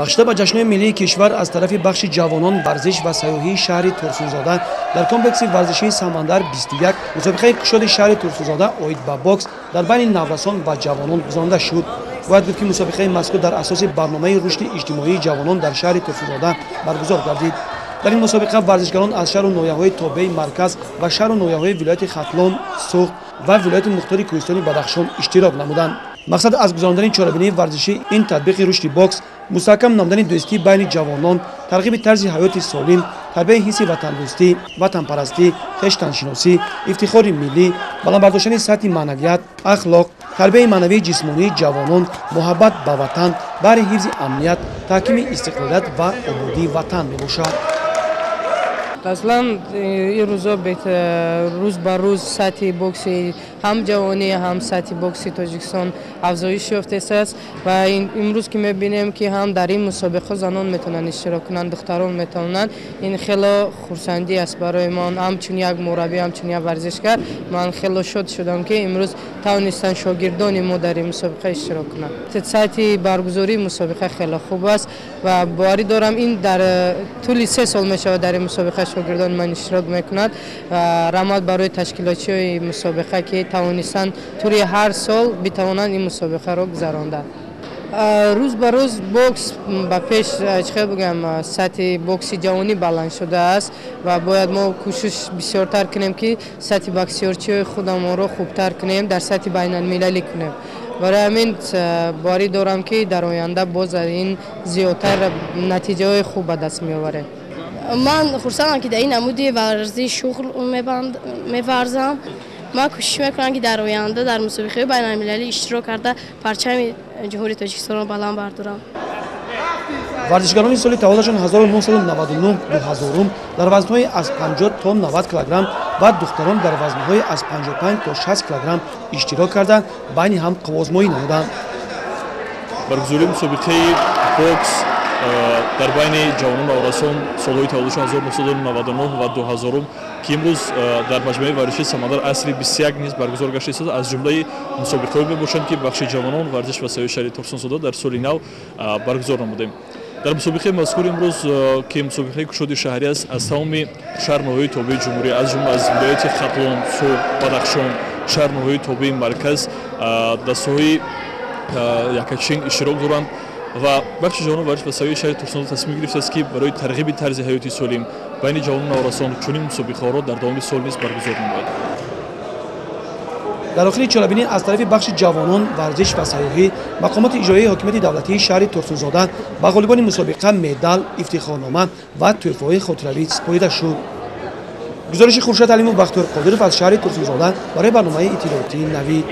بخشیده به جشن‌های ملی کشور از طرف بخش جوانان ورزش و سیاحی شهر ترسونزاده در کمپلکس ورزشی سمندر 21 مسابقه کشاد شهر ترسونزاده اوید به باکس در بین نوسان و جوانان گذرانده شد. باید گفت که مسابقه مذکور در اساس برنامه رشد اجتماعی جوانان در شهر ترسونزاده برگزار گردید. در این مسابقه ورزشکاران از شهر و ناحیه‌های تابع مرکز و شهر و ناحیه‌های ولایت ختلان، سوخت و ولایت مختار کوهستانی بدخشان اشتراک نمودند. مقصد از گذراندن چهاربینی ورزشی این تطبیق رشد باکس مستحکم نمودن دوستی بین جوانان، ترغیب طرز حیات سالم، تربیت حس وطن‌دوستی، وطن‌پرستی، خویشتن‌شناسی، افتخار ملی، بالا برداشتن سطح معنویت، اخلاق، تربیت معنوی جسمانی جوانان، محبت به وطن برای حفظ امنیت، تحکیم استقلالیت و آبادی وطن میباشد. اصلا این روزا روز به روز سطح بوکسی هم جوانی هم سطح بوکسی تاجیکستان افزایش یافته است و امروز که میبینیم که هم در این مسابقه زنان میتونن اشتراک کنند، دختران میتونن، این خیلی خرسندی است برای ما. همچون یک مربی، همچون یک ورزشکار، من خیلی شاد شدم که امروز توانستن شاگردان ما در این مسابقه اشتراک کنند. سطح برگزاری مسابقه خیلی خوب است و باوری دارم این در طول 3 سال میشود در این مسابقه شاگردان من اشتراک میکنند و رحمت برای تشکیلاتچی مسابقه که توانستند طوری هر سال بتوانند این مسابقه را گذراندن. روز به روز بوکس به پیش چه بگم سطح بوکسی جوانی بلند شده است و باید ما کوشش بسیارتر کنیم که سطح بسیارچی خودمان را خوبتر کنیم، در سطح بین المللی کنیم. برای همین باوری دارم که در آینده باز این زیادتر نتیجه خوب به دست میآوریم. من خرسندم که در این نمودی ورزشی شغل می‌ورزم. من کوشش میکنم که در آینده در مسابقه بین المللی اشتراک کرده پرچم جمهوری تاجیکستان را بلند بردارم. ورزشکاران سال تولدشان 1999 2000 در وزن‌های از 50 تا 90 کیلوگرم و دختران در وزن‌های از 55 تا 60 کیلوگرم اشتراک کردند، بین هم قوازمایی نمودند. برگزاری مسابقه بوکس در بین جوانان و آراسان سالهای تولدشان 1999 و 2000 که امروز در مجمع ورزشی سمندر عصری 21 نیز برگزار گشته است. از جمله مسابقه‌ای میباشند که بخش جوانان ورزش و سیاحت شهر ترسونزاده در سال نو برگزار نمودیم. در مسابقه مذکور امروز که مسابقه کشاد شهری است، از تمام شهرهای تابع جمهوری از جمله از ولایت ختلان، سوخت، بدخشان، شهرهای تابع مرکز، دسته‌های یکچین اشتراک دارند و بخش جوانان ورزش و سیاحت شهر ترسونزاده تصمیم گرفته است که برای ترغیب طرز حیاتی سالم بین جوانان و آراسان چنین مسابقه را در دام سال نیز برگزار نماید. در آخر چاله‌بینی از طرف بخش جوانان ورزش و سیاحی، مقامات اجرایی حاکمیت دولتی شهر ترسونزاده به غالبان مسابقه مدال، افتخارنامه و تحفه‌های خاطره‌ای سپرده شد. گزارش خورشید علیمی و بختیار قادرov از شهر ترسونزاده برای برنامه اطلاعاتی نوید.